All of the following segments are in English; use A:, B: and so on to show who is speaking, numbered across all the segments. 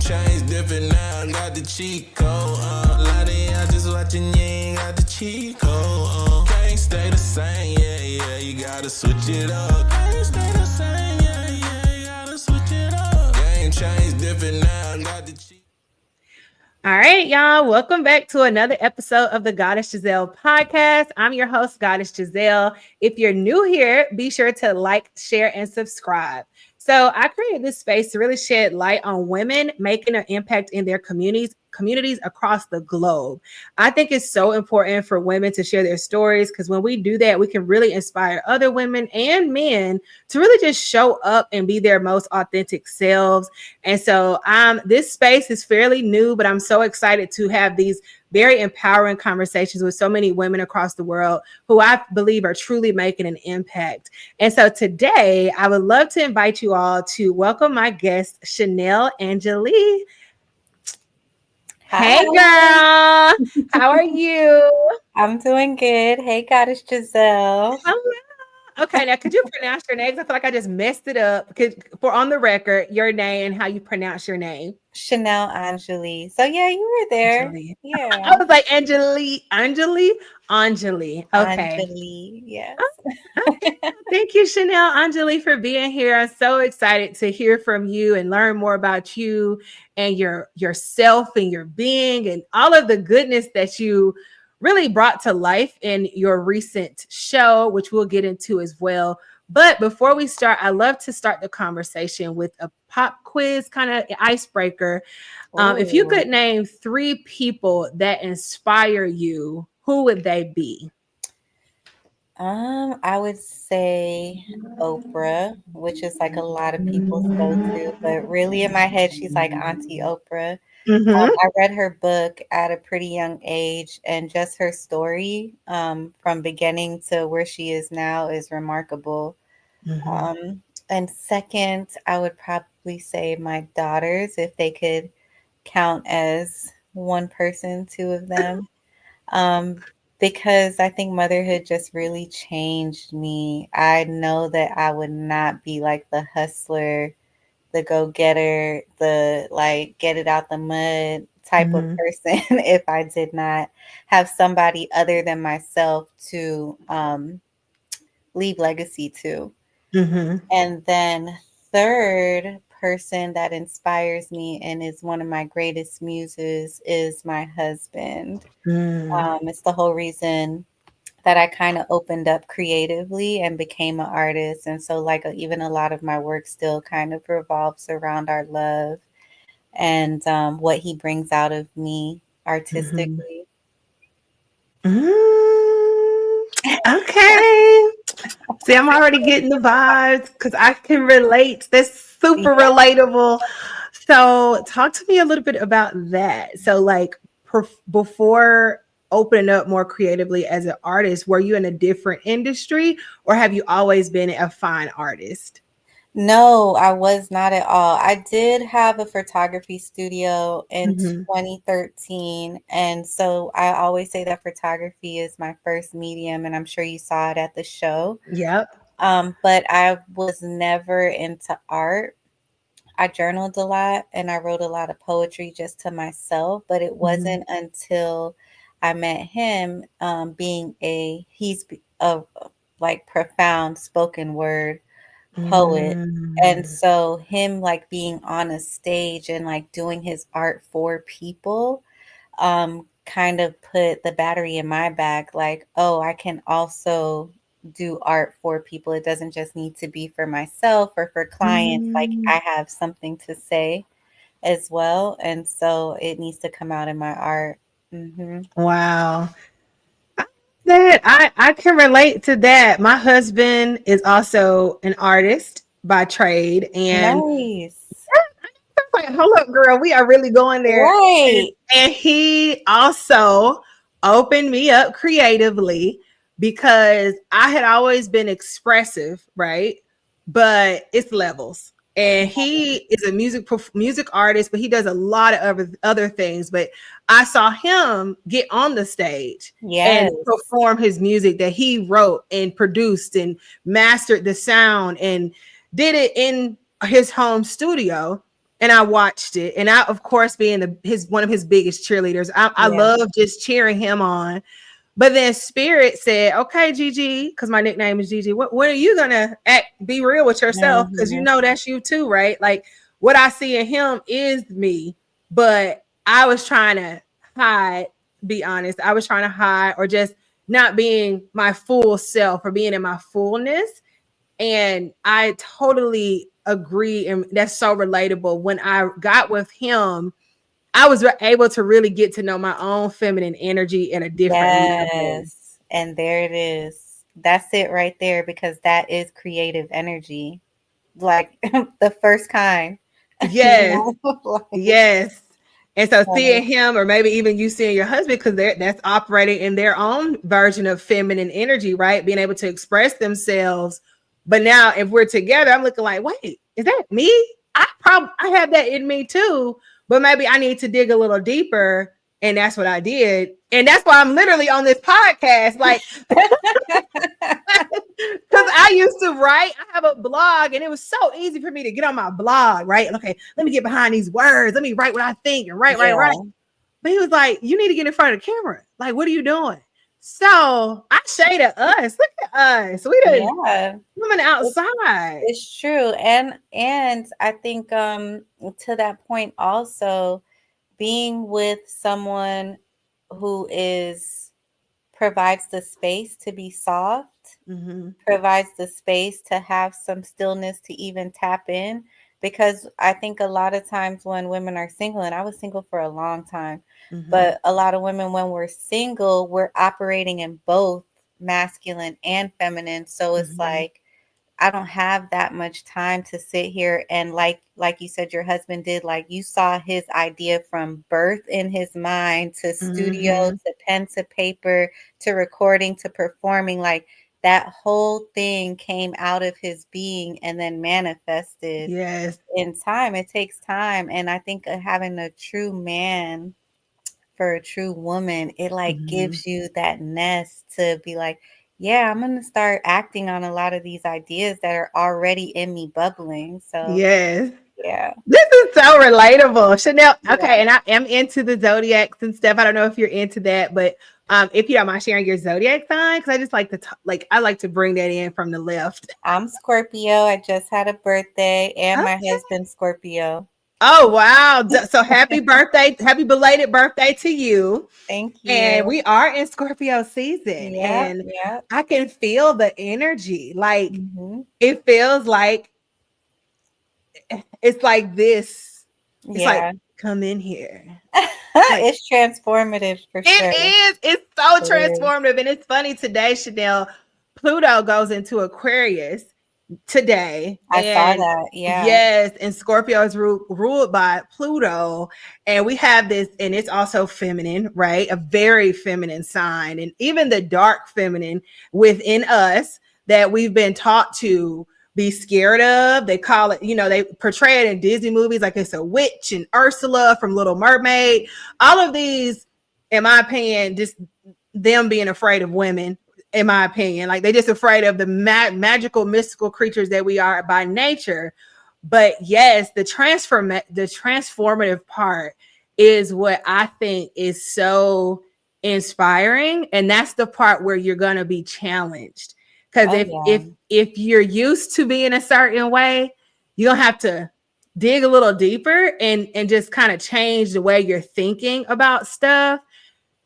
A: changed different now, got the cheat code. Lottie, I just watching, you ain't got the cheat code. Can't stay the same, yeah, you gotta switch it up. Can't stay the same, yeah, you gotta switch it up. Game changed different now, got the cheat.
B: All right, y'all. Welcome back to another episode of the Goddess Giselle Podcast. I'm your host, Goddess Giselle. If you're new here, be sure to like, share, and subscribe. So I created this space to really shed light on women making an impact in their communities across the globe. I think it's so important for women to share their stories because when we do that, we can really inspire other women and men to really just show up and be their most authentic selves. And so this space is fairly new, but I'm so excited to have these very empowering conversations with so many women across the world who I believe are truly making an impact. And so today, I would love to invite you all to welcome my guest, Chanell Angeli.
C: Hi.
B: Hey, girl. How are you?
C: I'm doing good. Hey, Goddess Giselle.
B: Okay, now could you pronounce your name? I feel like I just messed it up. For on the record, your name and how you pronounce your name.
C: Chanell Angeli. So yeah, you were there.
B: Angeli.
C: Yeah.
B: I was like Angeli. Okay.
C: Angeli. Yes.
B: Okay. Thank you, Chanell Angeli, for being here. I'm so excited to hear from you and learn more about you and yourself and your being and all of the goodness that you really brought to life in your recent show, which we'll get into as well. But before we start, I love to start the conversation with a pop quiz kind of icebreaker. If you could name 3 people that inspire you, who would they be?
C: I would say Oprah, which is like a lot of people's go-to, but really in my head, she's like Auntie Oprah. I read her book at a pretty young age, and just her story from beginning to where she is now is remarkable. And second, I would probably say my daughters, if they could count as one person, 2 of them. Because I think motherhood just really changed me. I know that I would not be like the hustler, the go-getter, the like get it out the mud type of person if I did not have somebody other than myself to leave legacy to. And then third person that inspires me and is one of my greatest muses is my husband. It's the whole reason that I kind of opened up creatively and became an artist. And so like even a lot of my work still kind of revolves around our love and what he brings out of me artistically.
B: Okay. See, I'm already getting the vibes because I can relate. That's super relatable. So talk to me a little bit about that. So like before opening up more creatively as an artist, were you in a different industry or have you always been a fine artist?
C: No, I was not at all. I did have a photography studio in 2013. And so I always say that photography is my first medium, and I'm sure you saw it at the show.
B: Yep.
C: But I was never into art. I journaled a lot and I wrote a lot of poetry just to myself, but it wasn't until I met him he's a like profound spoken word poet. And so him like being on a stage and like doing his art for people kind of put the battery in my back, like, oh, I can also do art for people. It doesn't just need to be for myself or for clients. Like I have something to say as well. And so it needs to come out in my art.
B: Wow. That I can relate to that. My husband is also an artist by trade, and
C: nice.
B: I'm like, hold up, girl, we are really going there.
C: Right.
B: And he also opened me up creatively because I had always been expressive, right? But it's levels. And he is a music artist, but he does a lot of other things. But I saw him get on the stage and perform his music that he wrote and produced and mastered the sound and did it in his home studio. and I watched it. And I, of course, being one of his biggest cheerleaders, I
C: Yeah.
B: love just cheering him on. But then Spirit said, "Okay, Gigi, because my nickname is Gigi. When are you gonna be real with yourself? Because you
C: Mhm.
B: know that's you too, right? Like what I see in him is me, but I was trying to hide. Be honest, I was trying to hide or just not being my full self or being in my fullness. And I totally agree, and that's so relatable. When I got with him, I was able to really get to know my own feminine energy at a different level.
C: Yes. And there it is. That's it right there, because that is creative energy. Like the first kind, you
B: Yes,
C: know? Like,
B: yes. And so
C: so,
B: seeing him, or maybe even you seeing your husband, because that's operating in their own version of feminine energy, right? Being able to express themselves. But now, if we're together, I'm looking like, wait, is that me? I have that in me too, but maybe I need to dig a little deeper. And that's what I did. And that's why I'm literally on this podcast. Like, because I used to write, I have a blog, and it was so easy for me to get on my blog, right? Okay, let me get behind these words. Let me write what I think and write.
C: yeah.
B: But he was like, you need to get in front of the camera. Like, what are you doing? So I shaded us. Look at us. We done
C: Yeah.
B: coming outside.
C: It's true. And I think to that point also, being with someone who is provides the space to be soft,
B: Mm-hmm,
C: provides the space to have some stillness to even tap in. Because I think a lot of times when women are single, and I was single for a long time,
B: mm-hmm,
C: but a lot of women, when we're single, we're operating in both masculine and feminine. So it's
B: mm-hmm.
C: like, I don't have that much time to sit here and like you said your husband did, like you saw his idea from birth in his mind to studio
B: Mm-hmm.
C: to pen to paper to recording to performing, like that whole thing came out of his being and then manifested
B: Yes.
C: in time. It takes time, and I think having a true man for a true woman, it like
B: Mm-hmm.
C: gives you that nest to be like, yeah, I'm gonna start acting on a lot of these ideas that are already in me bubbling. So
B: Yes.
C: yeah.
B: This is so relatable. Chanel.
C: Yeah.
B: Okay, and I am into the zodiacs and stuff. I don't know if you're into that, but if you don't mind sharing your zodiac sign, because I just like to I like to bring that in from the left.
C: I'm Scorpio. I just had a birthday and my
B: Okay.
C: husband's Scorpio.
B: Oh wow. So happy birthday, happy belated birthday to you.
C: Thank
B: And
C: you.
B: we are in Scorpio season,
C: Yep,
B: and
C: yep.
B: I can feel the energy. Like
C: Hmm.
B: it feels like it's like this. It's like
C: Yeah.
B: come in here. Like
C: It's transformative for
B: it
C: sure.
B: is. It's so
C: It is.
B: transformative. And it's funny today, Chanel, Pluto goes into Aquarius today.
C: I saw
B: And
C: that. Yeah.
B: yes, and Scorpio is ruled by Pluto. And we have this, and it's also feminine, right? A very feminine sign. And even the dark feminine within us that we've been taught to be scared of. They call it, they portray it in Disney movies like it's a witch and Ursula from Little Mermaid. All of these, in my opinion, just them being afraid of women, in my opinion. Like they're just afraid of the magical, mystical creatures that we are by nature. But yes, the transformative part is what I think is so inspiring, and that's the part where you're going to be challenged. Because
C: Oh
B: if you're used to being a certain way, you're gonna have to dig a little deeper and just kind of change the way you're thinking about stuff.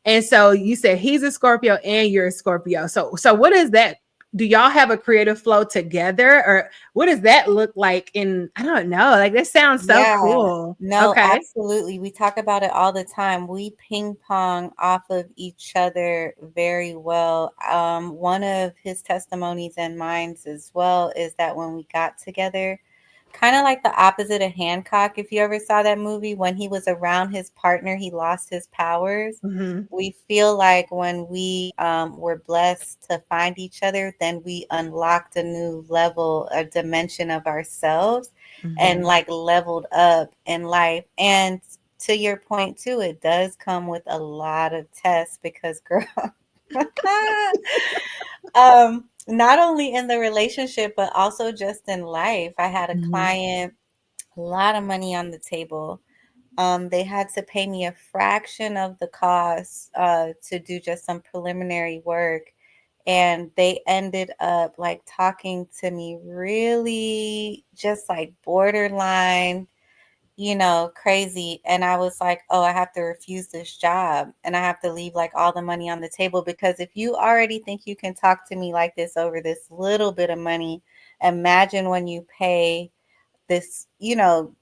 B: And so you said he's a Scorpio and you're a Scorpio. So what is that? Do y'all have a creative flow together, or what does that look like? I don't know. Like that sounds so
C: Yeah,
B: cool.
C: no,
B: Okay.
C: absolutely. We talk about it all the time. We ping pong off of each other very well. One of his testimonies and mine's as well is that when we got together, kind of like the opposite of Hancock, if you ever saw that movie, when he was around his partner, he lost his powers.
B: Mm-hmm.
C: We feel like when we were blessed to find each other, then we unlocked a new level, a dimension of ourselves, and
B: Mm-hmm.
C: like leveled up in life. And to your point too, it does come with a lot of tests because girl, not only in the relationship but also just in life. I had a
B: Mm-hmm.
C: client lot of money on the table. They had to pay me a fraction of the cost to do just some preliminary work. And they ended up like talking to me really just like borderline, crazy. And I was like, oh, I have to refuse this job and I have to leave like all the money on the table, because if you already think you can talk to me like this over this little bit of money, imagine when you pay this,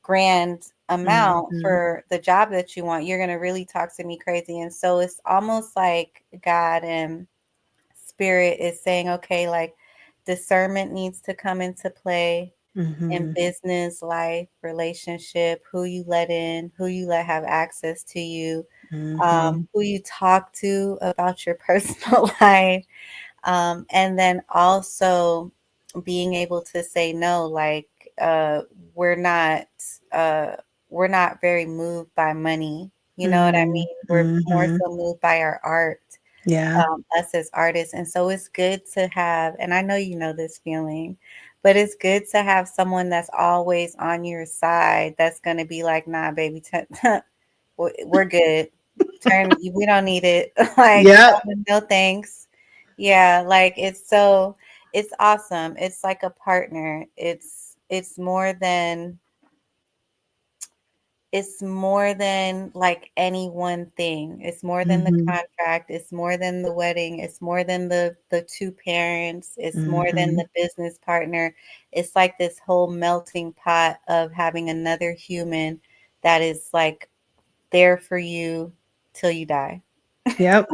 C: grand amount
B: Mm-hmm.
C: for the job that you want, you're going to really talk to me crazy. And so it's almost like God and spirit is saying, okay, like discernment needs to come into play in
B: Mm-hmm.
C: business, life, relationship, who you let in, who you let have access to you,
B: Mm-hmm.
C: who you talk to about your personal life. And then also being able to say no, like uh, we're not uh, we're not very moved by money. You know what I
B: Mm-hmm.
C: mean? We're more
B: Mm-hmm.
C: so moved by our art,
B: Yeah.
C: us as artists. And so it's good to have, and I know you know this feeling, but it's good to have someone that's always on your side that's going to be like, nah, baby, we're good. We don't need it. Like,
B: Yep.
C: no thanks. Yeah, like it's awesome. It's like a partner. It's more than like any one thing. It's more than the
B: Mm-hmm.
C: contract. It's more than the wedding. It's more than the two parents. It's more than
B: Mm-hmm.
C: the business partner. It's like this whole melting pot of having another human that is like there for you till you die.
B: Yep.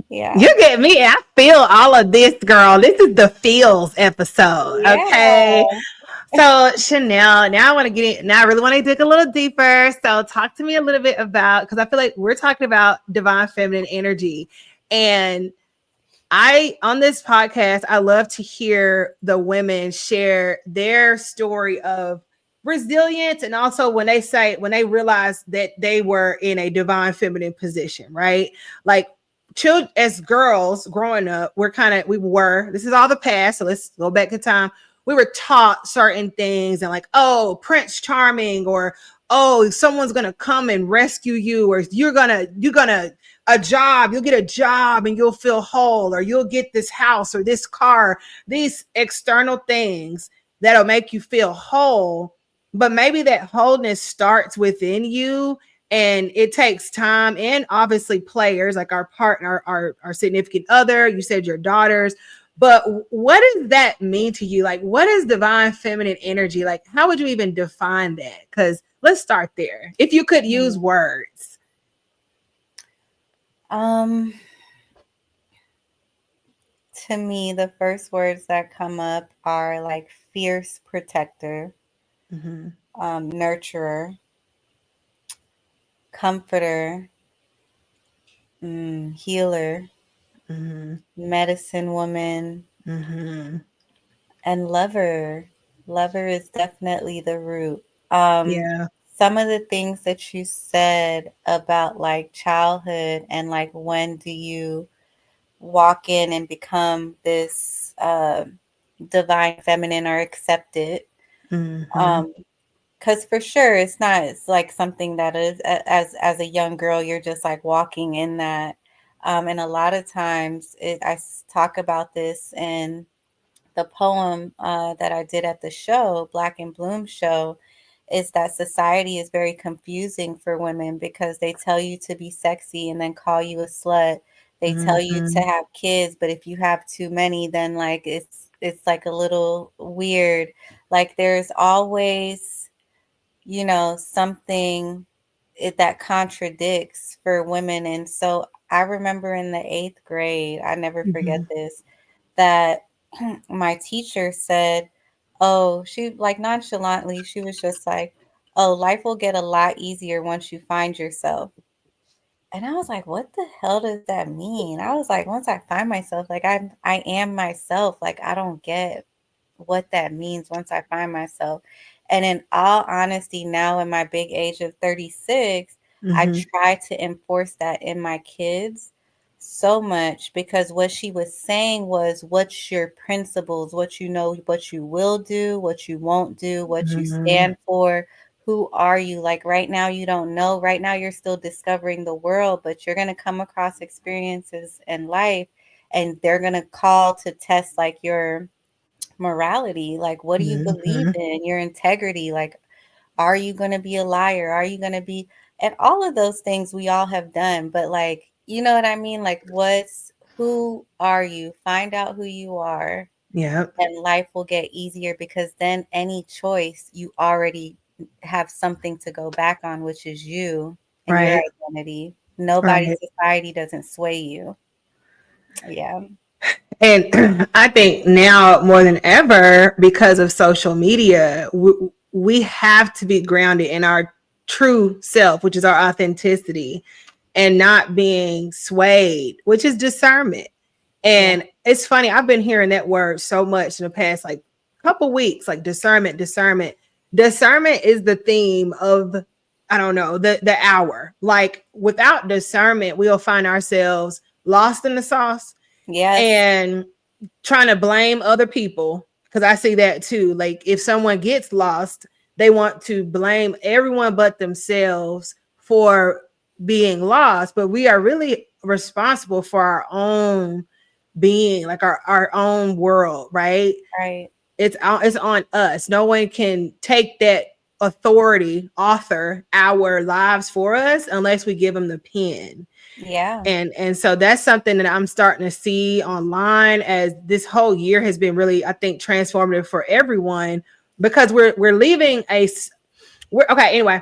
C: Yeah.
B: You get me. I feel all of this, girl. This is the feels episode. Okay.
C: Yeah.
B: So Chanel, now I want to get in. Now I really want to dig a little deeper. So talk to me a little bit about, because I feel like we're talking about divine feminine energy. And on this podcast, I love to hear the women share their story of resilience, and also when they realize that they were in a divine feminine position, right? Like children, as girls growing up, this is all the past, so let's go back in time. We were taught certain things, and like, oh, Prince Charming, or oh, someone's gonna come and rescue you, or you're gonna you'll get a job and you'll feel whole, or you'll get this house or this car, these external things that'll make you feel whole. But maybe that wholeness starts within you, and it takes time, and obviously players like our partner, our significant other, you said your daughters. But what does that mean to you? Like, what is divine feminine energy? Like, how would you even define that? Because let's start there. If you could use
C: Mhm.
B: words.
C: Um, to me, the first words that come up are like fierce protector,
B: Mm-hmm.
C: nurturer, comforter, healer,
B: Mm-hmm.
C: medicine woman,
B: Mm-hmm.
C: and lover. Lover is definitely the root. Um,
B: Yeah.
C: some of the things that you said about like childhood and like when do you walk in and become this divine feminine or accept it.
B: Mm-hmm.
C: Um, because for sure it's like something that is as a young girl you're just like walking in that. And a lot of times talk about this in the poem that I did at the show, Black and Bloom show, is that society is very confusing for women because they tell you to be sexy and then call you a slut. They tell you to
B: Mm-hmm.
C: have kids, but if you have too many, then like it's like a little weird. Like there's always, something that contradicts for women. And so I remember in the 8th grade, I never forget
B: Mm-hmm.
C: this, that my teacher said, oh, she like nonchalantly, she was just like, oh, life will get a lot easier once you find yourself. And I was like, what the hell does that mean? I was like, once I find myself, like I am myself. Like I don't get what that means once I find myself. And in all honesty, now in my big age of 36, I
B: Mm-hmm.
C: try to enforce that in my kids so much, because what she was saying was, what's your principles, what you know, what you will do, what you won't do, what you
B: Mhm.
C: stand for, who are you? Like right now you don't know, right now you're still discovering the world, but you're going to come across experiences in life, and they're going to call to test like your morality, like what do you believe
B: Mhm.
C: in, your integrity, like are you going to be a liar? Are you going to be, and all of those things we all have done, but like, you know what I mean? Like, who are you? Find out who you are,
B: Yep.
C: and life will get easier, because then any choice, you already have something to go back on, which is you and your
B: Right.
C: identity. Nobody,
B: Right.
C: society doesn't sway you. Yeah.
B: And I think now more than ever, because of social media, we have to be grounded in our true self, which is our authenticity, and not being swayed, which is discernment.
C: Yeah.
B: And it's funny, I've been hearing that word so much in the past like couple weeks, like discernment, discernment. Discernment is the theme of, I don't know, the hour. Like without discernment, we'll find ourselves lost in the sauce
C: Yes.
B: and trying to blame other people. Because I see that too. Like if someone gets lost, they want to blame everyone but themselves for being lost. But we are really responsible for our own being, like our own world, right?
C: Right.
B: It's on us. No one can take that authority, author our lives for us unless we give them the pen.
C: Yeah.
B: And so that's something that I'm starting to see online, as this whole year has been really, I think, transformative for everyone, because we're leaving we're okay. Anyway,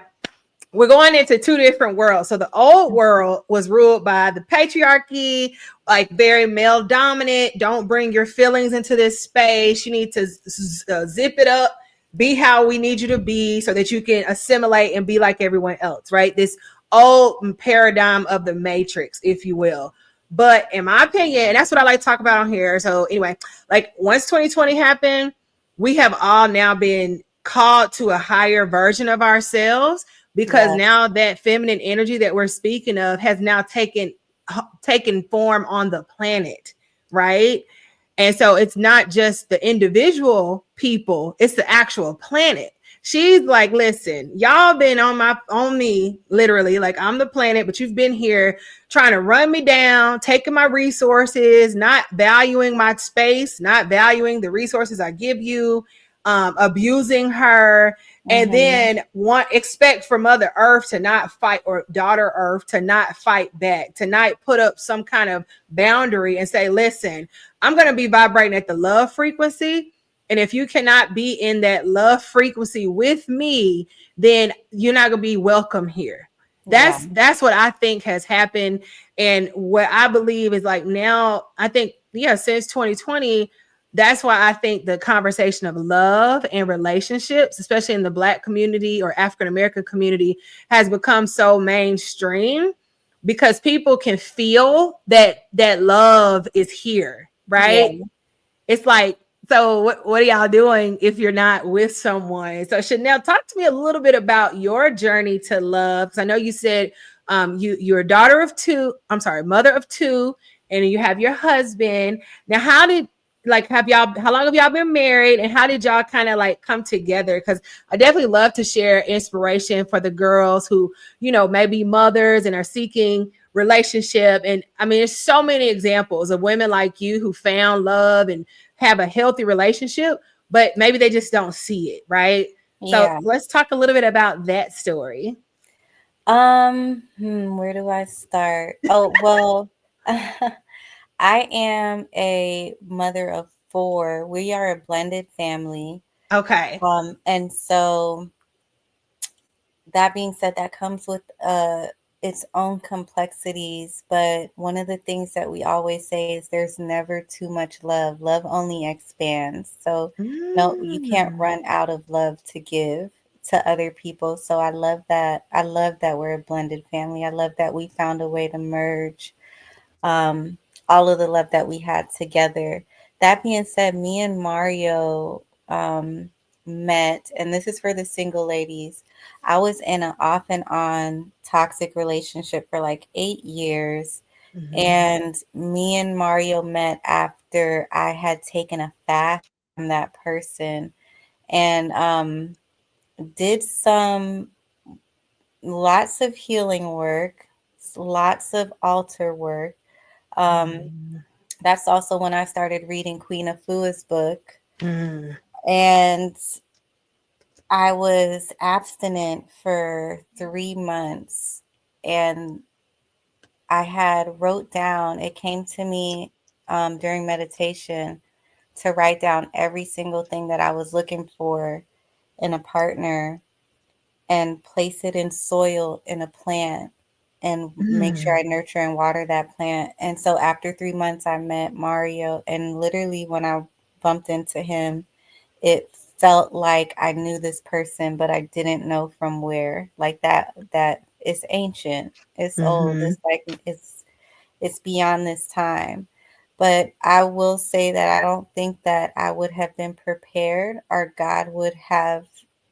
B: we're going into two different worlds. So the old world was ruled by the patriarchy, like very male dominant. Don't bring your feelings into this space. You need to zip it up, be how we need you to be so that you can assimilate and be like everyone else, right? This old paradigm of the matrix, if you will. But in my opinion, and that's what I like to talk about on here. So anyway, like once 2020 happened, we have all now been called to a higher version of ourselves, because
C: Yeah.
B: now that feminine energy that we're speaking of has now taken form on the planet, right? And so it's not just the individual people, it's the actual planet. She's like, listen, y'all been on me, literally, like I'm the planet, but you've been here trying to run me down, taking my resources, not valuing my space, not valuing the resources I give you, abusing her, and
C: Mm-hmm.
B: then expect for Mother Earth to not fight, or daughter Earth to not fight back, to not put up some kind of boundary and say, listen, I'm going to be vibrating at the love frequency. And if you cannot be in that love frequency with me, then you're not going to be welcome here.
C: Yeah.
B: That's what I think has happened. And what I believe is like now, I think, yeah, since 2020, that's why I think the conversation of love and relationships, especially in the Black community or African American community, has become so mainstream, because people can feel that love is here,
C: Yeah.
B: right? It's like, so what are y'all doing if you're not with someone? So Chanel, talk to me a little bit about your journey to love, because I know you said you're a daughter of two, I'm sorry, mother of two, and you have your husband. Now, how long have y'all been married, and how did y'all kind of like come together? Because I definitely love to share inspiration for the girls who, maybe mothers and are seeking relationship. And I mean, there's so many examples of women like you who found love and have a healthy relationship, but maybe they just don't see it, right? So
C: Yeah.
B: let's talk a little bit about that story.
C: Where do I start? Oh, well, I am a mother of four. We are a blended family.
B: Okay.
C: And so that being said, that comes with its own complexities. But one of the things that we always say is there's never too much love. Love only expands. So no, you can't
B: Mm.
C: run out of love to give to other people. So I love that. I love that we're a blended family. I love that we found a way to merge um, all of the love that we had together. That being said, me and Mario met, and this is for the single ladies. I was in an off and on toxic relationship for like 8 years.
B: Mhm.
C: And me and Mario met after I had taken a fast from that person, and did some lots of healing work, lots of altar work. Um,
B: Mhm.
C: that's also when I started reading Queen of Fua's book.
B: Mhm.
C: And I was abstinent for 3 months. And I had wrote down, it came to me during meditation to write down every single thing that I was looking for in a partner and place it in soil in a plant and make sure
B: Mhm.
C: I nurture and water that plant. And so after 3 months, I met Mario. And literally, when I bumped into him, it felt like I knew this person, but I didn't know from where. Like that it's ancient. It's old.
B: Mhm.
C: It's like it's beyond this time. But I will say that I don't think that I would have been prepared or God would have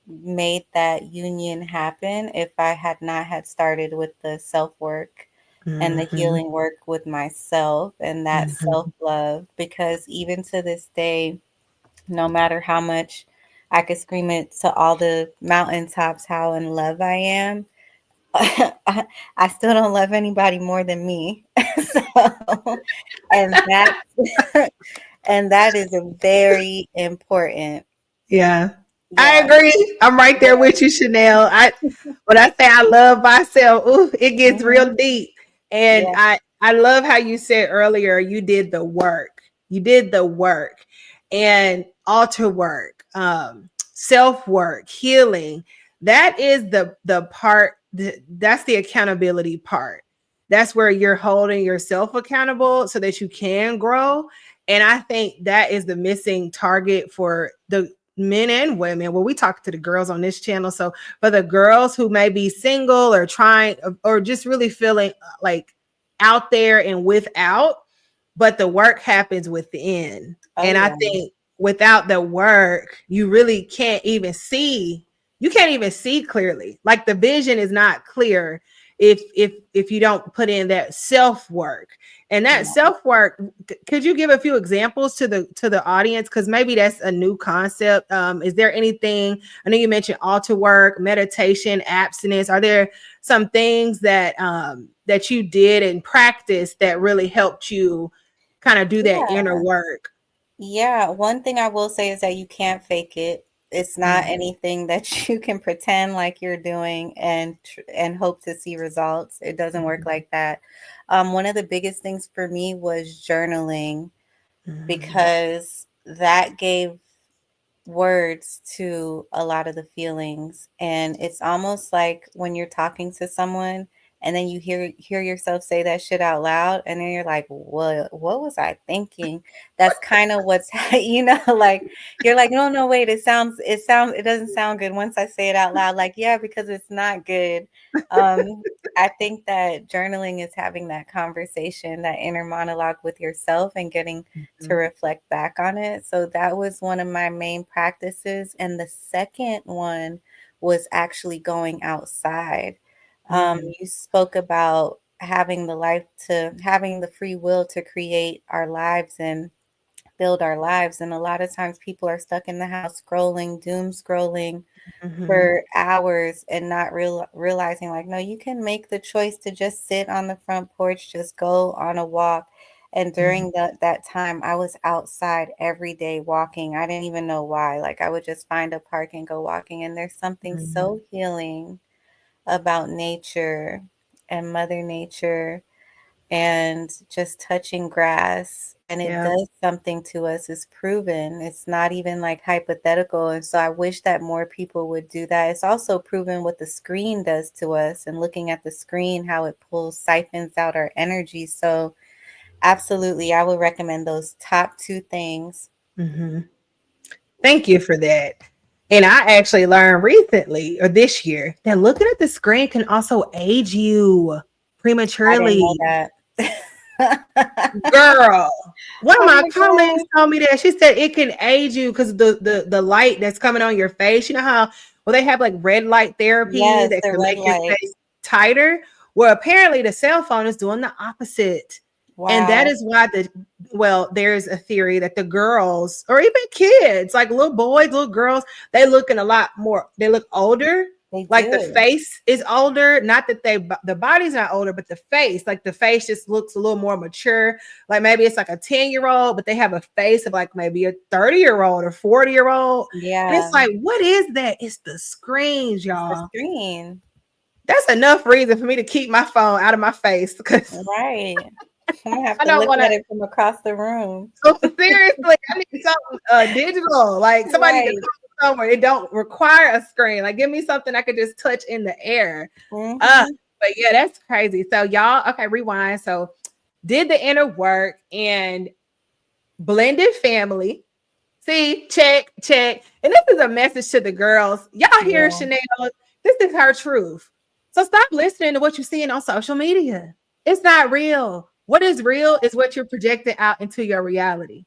C: made that union happen if I had not had started with the self work and the
B: Mhm.
C: healing work with myself and that self
B: Mhm.
C: love. Because even to this day, no matter how much I could scream it to all the mountaintops how in love I am, I still don't love anybody more than me. So, and that and that is a very important.
B: Yeah, I
C: Yeah.
B: agree. I'm right there
C: Yeah.
B: with you, Chanel. When I say I love myself, ooh, it gets real
C: Mhm.
B: deep. And
C: Yeah.
B: I love how you said earlier you did the work. You did the work and altar work, self work, healing. That is the part that's the accountability part. That's where you're holding yourself accountable so that you can grow. And I think that is the missing target for the men and women. Well, we talk to the girls on this channel. So for the girls who may be single or trying or just really feeling like out there and without, but the work happens within.
C: Oh
B: And I
C: yeah.
B: think without the work, you really can't even see. You can't even see clearly. Like the vision is not clear if you don't put in that self work. And that
C: Yeah.
B: self work, could you give a few examples to the audience? Because maybe that's a new concept. Is there anything? I know you mentioned altar work, meditation, abstinence. Are there some things that you did and practice that really helped you kind of do that inner
C: Yeah.
B: work?
C: Yeah, one thing I will say is that you can't fake it. It's not
B: Mm,
C: anything that you can pretend like you're doing and hope to see results. It doesn't work
B: mhm,
C: like that. One of the biggest things for me was journaling
B: mhm,
C: because that gave words to a lot of the feelings, and it's almost like when you're talking to someone and then you hear yourself say that shit out loud and then you're like, what was I thinking? That's kind of what's like you're like, no, no, wait, it doesn't sound good once I say it out loud. Like, yeah, because it's not good. I think that journaling is having that conversation, that inner monologue with yourself and getting to
B: mhm,
C: reflect back on it. So that was one of my main practices. And the second one was actually going outside.
B: mhm,
C: You spoke about having the free will to create our lives and build our lives. And a lot of times people are stuck in the house scrolling, doom scrolling
B: mhm,
C: for hours and not realizing like, no, you can make the choice to just sit on the front porch, just go on a walk. And
B: mhm,
C: during that time, I was outside every day walking. I didn't even know why. Like I would just find a park and go walking. And there's something
B: mhm.
C: so healing about nature and Mother Nature and just touching grass, and it
B: Yeah.
C: does something to us. It's proven. It's not even like hypothetical. And so I wish that more people would do that. It's also proven what the screen does to us, and looking at the screen, how it siphons out our energy. So absolutely, I would recommend those top two things.
B: Mhm. Thank you for that. And I actually learned recently or this year that looking at the screen can also age you
C: I didn't know
B: prematurely.
C: that.
B: Girl, one of
C: Oh
B: my
C: my
B: colleagues
C: God.
B: told me that. She said it can age you because the light that's coming on your face. You know how well they have like red light therapy
C: Yes,
B: that
C: the
B: can
C: red
B: make your
C: light.
B: face tighter. Well, apparently the cell phone is doing the opposite.
C: Wow.
B: And that is why there's a theory that the girls or even kids, like little boys, little girls, they look older.
C: They
B: Like the
C: do.
B: face is older. Not that the body's not older, but the face just looks a little more mature. Like maybe it's like a 10-year-old, but they have a face of like maybe a 30-year-old or 40-year-old.
C: Yeah.
B: And it's like, what is that? It's the screens, y'all.
C: It's the screen.
B: That's enough reason for me to keep my phone out of my face.
C: Right. I'm gonna have to look at it from across the room.
B: So seriously, I need something digital. Like somebody can come somewhere. It don't require a screen. Like give me something I could just touch in the air.
C: Mm-hmm.
B: But yeah, that's crazy. So y'all, okay, rewind. So did the inner work and blended family. See, check. And this is a message to the girls. Y'all hear Chanell. This is her truth. So stop listening to what you're seeing on social media. It's not real. What is real is what you're projecting out into your reality.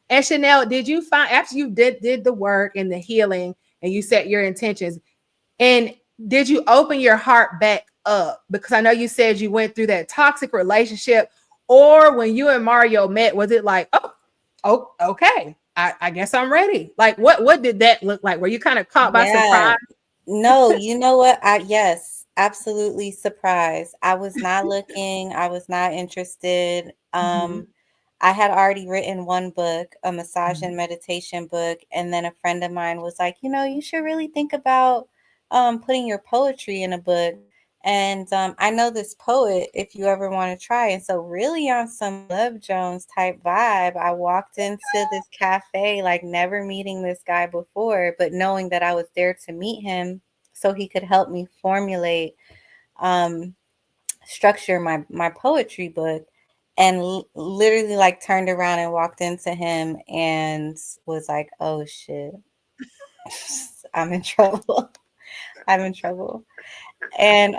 B: And Chanell, did you find after you did the work and the healing and you set your intentions, and did you open your heart back up? Because I know you said you went through that toxic relationship, or when you and Mario met, was it like, oh, okay, I guess I'm ready? Like what did that look like? Were you kind of caught by surprise?
C: No, you know what? Yes, absolutely surprised. I was not looking. I was not interested. I had already written one book, a massage and meditation book. And then a friend of mine was like, you should really think about putting your poetry in a book. And I know this poet, if you ever want to try. And so really on some Love Jones type vibe, I walked into this cafe, like never meeting this guy before, but knowing that I was there to meet him so he could help me formulate, structure my poetry book. And literally like turned around and walked into him and was like, oh shit, I'm in trouble. I'm in trouble. And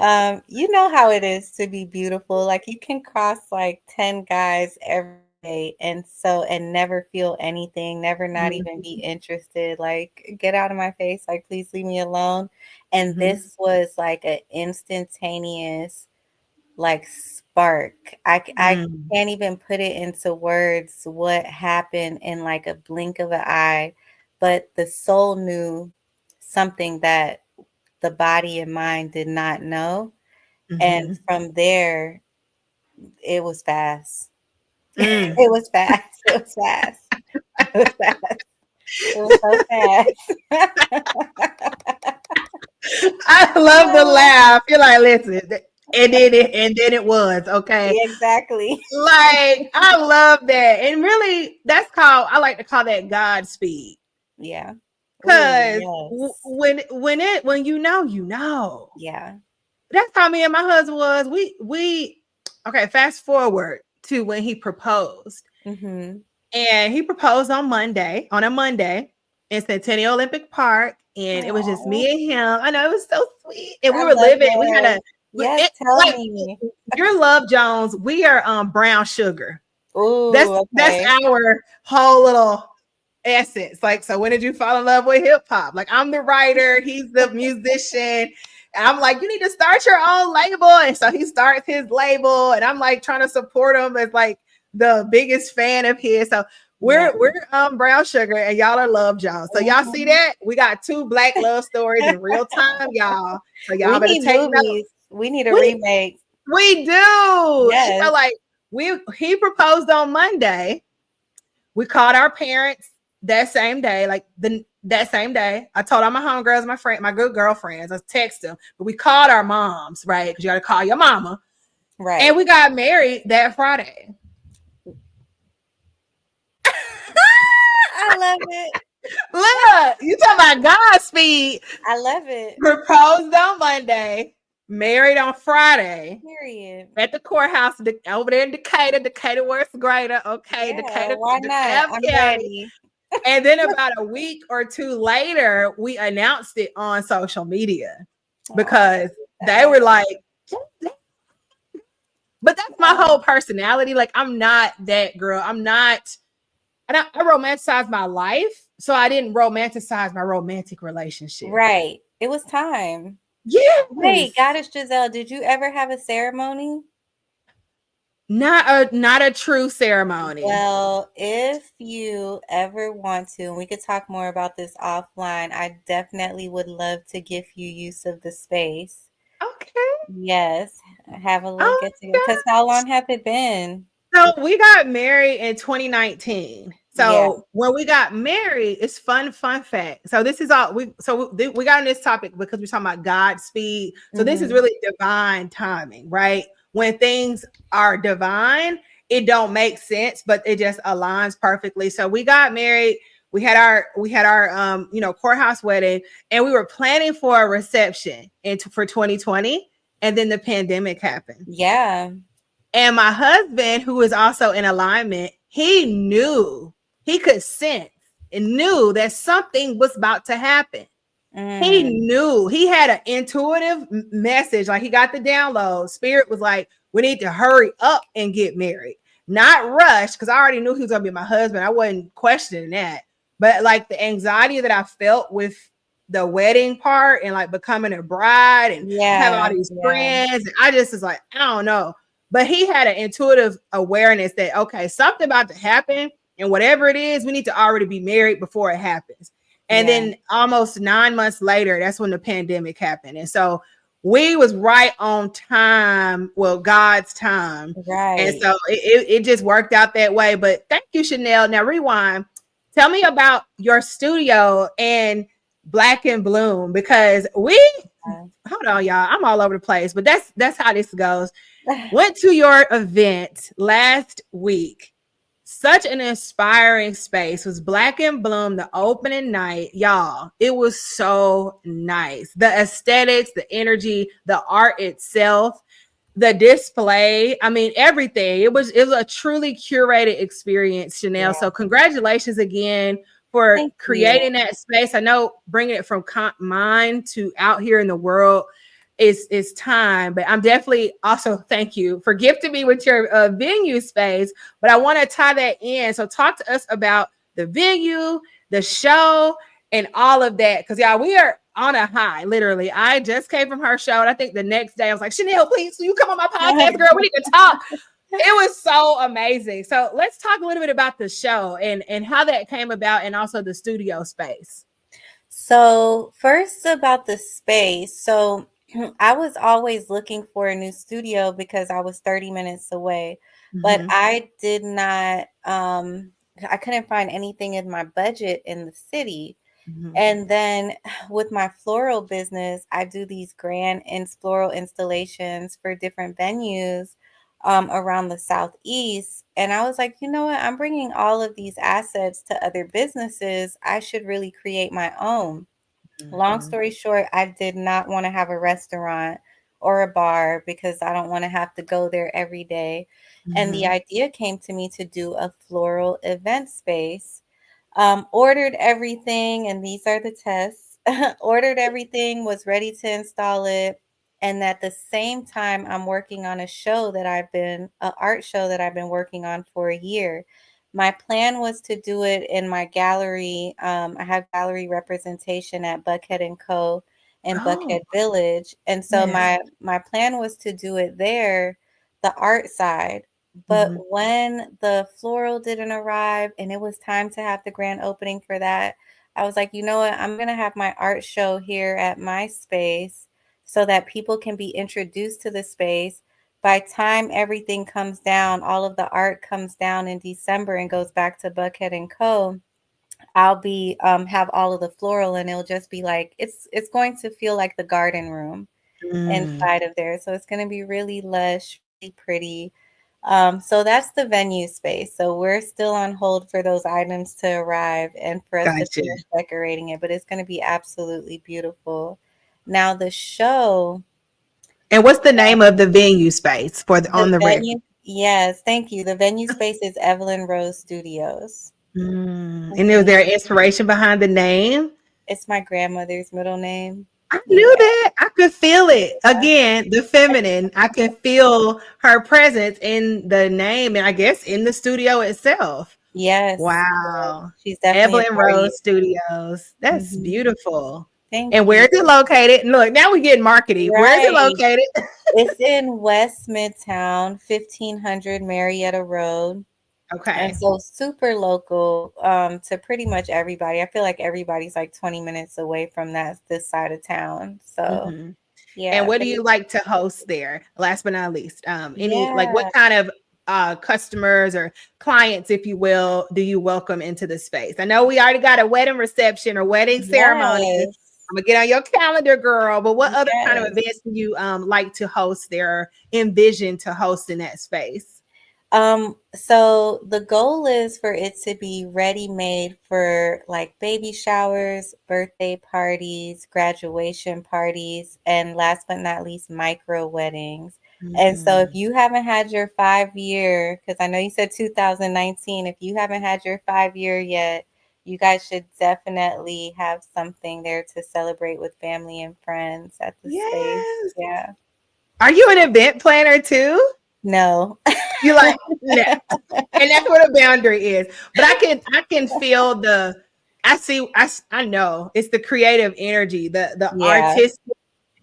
C: you know how it is to be beautiful. Like you can cross like 10 guys every day and never feel anything, never not even be interested. Like get out of my face, like please leave me alone. And this was like an instantaneous like spark. I can't even put it into words what happened in like a blink of an eye, but the soul knew something that the body and mind did not know. And from there, it was fast. It was fast. It was fast. It was fast. It was so fast.
B: I love the laugh. You're like, listen, and then it was okay.
C: Exactly.
B: Like I love that, and really, I like to call that Godspeed.
C: Yeah.
B: Because when you know. Yeah. That's how me and my husband was. We okay, fast forward to when he proposed. And he proposed on a Monday in Centennial Olympic Park. And it was just me and him. I know, it was so sweet. And we were living. We had a tell me. Your Love Jones, we are brown sugar.
C: Ooh,
B: that's our whole little essence. Like, so when did you fall in love with hip hop? Like, I'm the writer, he's the musician. And I'm like, you need to start your own label. And so he starts his label, and I'm like trying to support him as like the biggest fan of his. So we're brown sugar, and y'all are Love Jones. So y'all see that? We got 2 black love stories in real time, y'all. So y'all better take notes.
C: We need a remake.
B: We do. Yes. So like he proposed on Monday. We called our parents that same day, that same day. I told all my homegirls, my good girlfriends, I texted them, but we called our moms, right? Because you got to call your mama. Right. And we got married that Friday.
C: I love it.
B: Look, you talking about Godspeed.
C: I love it.
B: Proposed on Monday, married on Friday.
C: Period.
B: At the courthouse over there in Decatur where it's greater. Okay,
C: yeah,
B: Decatur.
C: Why not? I'm ready.
B: And then about a week or 2 later, we announced it on social media because they were like, but that's my whole personality. Like, I'm not that girl. I'm not, and I romanticize my life. So I didn't romanticize my romantic relationship.
C: Right. It was time. Wait,
B: Yes.
C: Goddess Giselle, did you ever have a ceremony?
B: Not a true ceremony.
C: Well, if you ever want to, and we could talk more about this offline, I definitely would love to give you use of the space.
B: Okay.
C: Yes, have a little
B: Oh
C: get together.
B: my
C: Because how
B: gosh.
C: long have it been?
B: So we got married in 2019.
C: Yeah.
B: So when we got married, it's fun fact. So this is all we got on this topic because we're talking about Godspeed. So this is
C: Hmm.
B: really divine timing, right? When things are divine, it don't make sense, but it just aligns perfectly. So we got married. We had our courthouse wedding, and we were planning for a reception for 2020, and then the pandemic happened.
C: Yeah.
B: And my husband, who is also in alignment, he knew, he could sense and knew that something was about to happen. He
C: Mm.
B: knew, he had an intuitive message. Like he got the download. Spirit was like, we need to hurry up and get married, not rush. Because I already knew he was going to be my husband. I wasn't questioning that. But like the anxiety that I felt with the wedding part and like becoming a bride and having all
C: Yeah.
B: these
C: Yeah.
B: friends, I just was like, I don't know. But he had an intuitive awareness that, okay, something about to happen. And whatever it is, we need to already be married before it happens. And
C: Yeah.
B: then almost 9 months later, that's when the pandemic happened. And so we was right on time, well, God's time. And
C: Right.
B: so it just worked out that way. But thank you, Chanel. Now rewind. Tell me about your studio and Black and Bloom, because we hold on, y'all. I'm all over the place, but that's how this goes. Went to your event last week. Such an inspiring space. Was Black and Bloom the opening night, y'all. It was so nice. The aesthetics, the energy, the art itself, the display. I mean, everything. It was a truly curated experience, Chanel.
C: Yeah.
B: So congratulations again for
C: Thank you.
B: creating that space. I know bringing it from mind to out here in the world is time, but I'm definitely also thank you for gifting me with your venue space. But I want to tie that in. So talk to us about the venue, the show, and all of that. Because y'all, we are on a high. Literally, I just came from her show, and I think the next day I was like, Chanel, please, will you come on my podcast, girl? We need to talk. It was so amazing. So let's talk a little bit about the show and how that came about, and also the studio space.
C: So, first about the space. So, I was always looking for a new studio because I was 30 minutes away, but
B: Mm-hmm.
C: I did not, I couldn't find anything in my budget in the city.
B: Mm-hmm.
C: And then with my floral business, I do these grand floral installations for different venues around the Southeast. And I was like, you know what? I'm bringing all of these assets to other businesses. I should really create my own. Long
B: Mm-hmm.
C: story short, I did not want to have a restaurant or a bar because I don't want to have to go there every day. And the
B: Mm-hmm.
C: idea came to me to do a floral event space. Ordered everything, and these are the tests. Ordered everything, was ready to install it. And at the same time, I'm working on an art show that I've been working on for a year. My plan was to do it in my gallery. I have gallery representation at Buckhead and Co. in
B: Oh,
C: Buckhead Village. And so
B: yes.
C: my plan was to do it there, the art side. But
B: Mm-hmm.
C: when the floral didn't arrive and it was time to have the grand opening for that, I was like, you know what? I'm going to have my art show here at my space so that people can be introduced to the space. By time everything comes down, all of the art comes down in December and goes back to Buckhead and Co. I'll be have all of the floral, and it'll just be like it's going to feel like the garden room
B: Mm,
C: inside of there. So it's going to be really lush, really pretty. So that's the venue space. So we're still on hold for those items to arrive and for us to
B: gotcha.
C: finish decorating it, but it's going to be absolutely beautiful. Now the show,
B: And what's the name of the venue space
C: the
B: on the record?
C: venue, yes, thank you. The venue space is Evelyn Rose Studios.
B: And is
C: Mhm.
B: there inspiration behind the name?
C: It's my grandmother's middle name.
B: I
C: Yeah.
B: knew that. I could feel it. Again, the feminine. I can feel her presence in the name and I guess in the studio itself.
C: Yes. Yes.
B: Wow.
C: She's definitely a
B: Evelyn
C: guardian.
B: Rose Studios. That's
C: Mhm.
B: beautiful.
C: Thank
B: And where
C: you.
B: is it located? And look, now we get marketing. Where is it
C: Right.
B: located?
C: It's in West Midtown, 1500 Marietta Road. And
B: Okay.
C: so super local to pretty much everybody. I feel like everybody's like 20 minutes away from this side of town. So
B: Hmm. And
C: yeah,
B: what do
C: but
B: you like to host there? Last but not least, any like what
C: yeah,
B: kind of customers or clients, if you will, do you welcome into the space? I know we already got a wedding reception or wedding ceremony.
C: yes,
B: I'm gonna get on your calendar, girl. But what other kind of
C: yes.
B: events do you like to host there, or envision to host in that space?
C: So the goal is for it to be ready made for like baby showers, birthday parties, graduation parties, and last but not least, micro weddings. And so if
B: Mhm.
C: you haven't had your 5 year, because I know you said 2019, if you haven't had your 5 year yet, you guys should definitely have something there to celebrate with family and friends at the space.
B: Yes.
C: Yeah.
B: Are you an event planner too?
C: No.
B: You like no. And that's what a boundary is. But I can feel the I know it's the creative energy, the
C: Yeah.
B: artistic.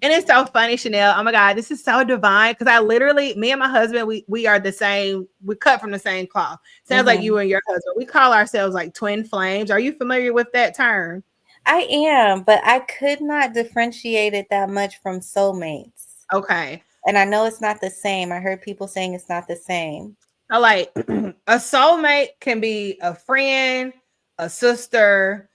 B: And it's so funny, Chanel. Oh my God, this is so divine. Because I literally, me and my husband, we are the same, we cut from the same cloth. Sounds like you
C: Mhm.
B: and your husband. We call ourselves like twin flames. Are you familiar with that term?
C: I am, but I could not differentiate it that much from soulmates.
B: Okay.
C: And I know it's not the same. I heard people saying it's not the same.
B: So like a soulmate can be a friend, a sister,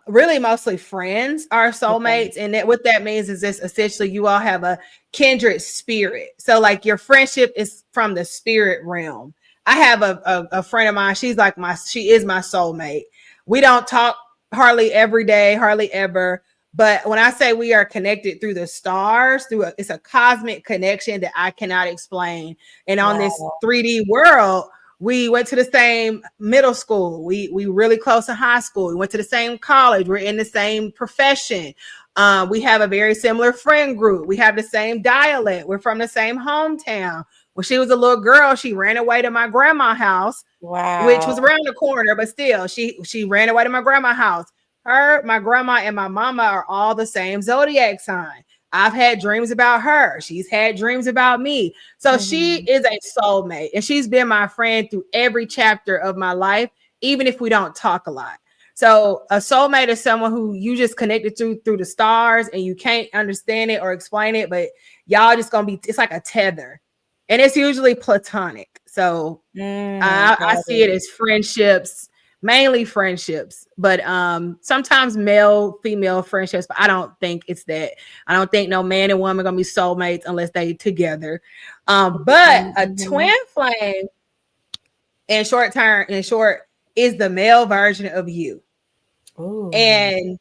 B: really mostly friends are
C: Okay.
B: soulmates. And that what that means is this essentially you all have a kindred spirit. So like your friendship is from the spirit realm. I have a friend of mine, she is my soulmate. We don't talk hardly every day, hardly ever. But when I say we are connected through the stars, it's a cosmic connection that I cannot explain. And on this
C: Wow.
B: 3D world, we went to the same middle school. We really close to high school. We went to the same college. We're in the same profession. We have a very similar friend group. We have the same dialect. We're from the same hometown. When she was a little girl, she ran away to my grandma's house, which was
C: Wow.
B: around the corner, but still, she ran away to my grandma's house. My grandma, and my mama are all the same zodiac sign. I've had dreams about her. She's had dreams about me. So she
C: Mhm.
B: is a soulmate, and she's been my friend through every chapter of my life, even if we don't talk a lot. So a soulmate is someone who you just connected through the stars, and you can't understand it or explain it, but y'all just gonna be. It's like a tether, and it's usually platonic. So I
C: Got
B: see it
C: it.
B: as friendships, mainly friendships, but sometimes male female friendships. But I don't think it's that. I don't think no man and woman gonna be soulmates unless they together. But
C: Mhm,
B: a twin
C: mhm.
B: flame, in short, is the male version of you,
C: Ooh.
B: and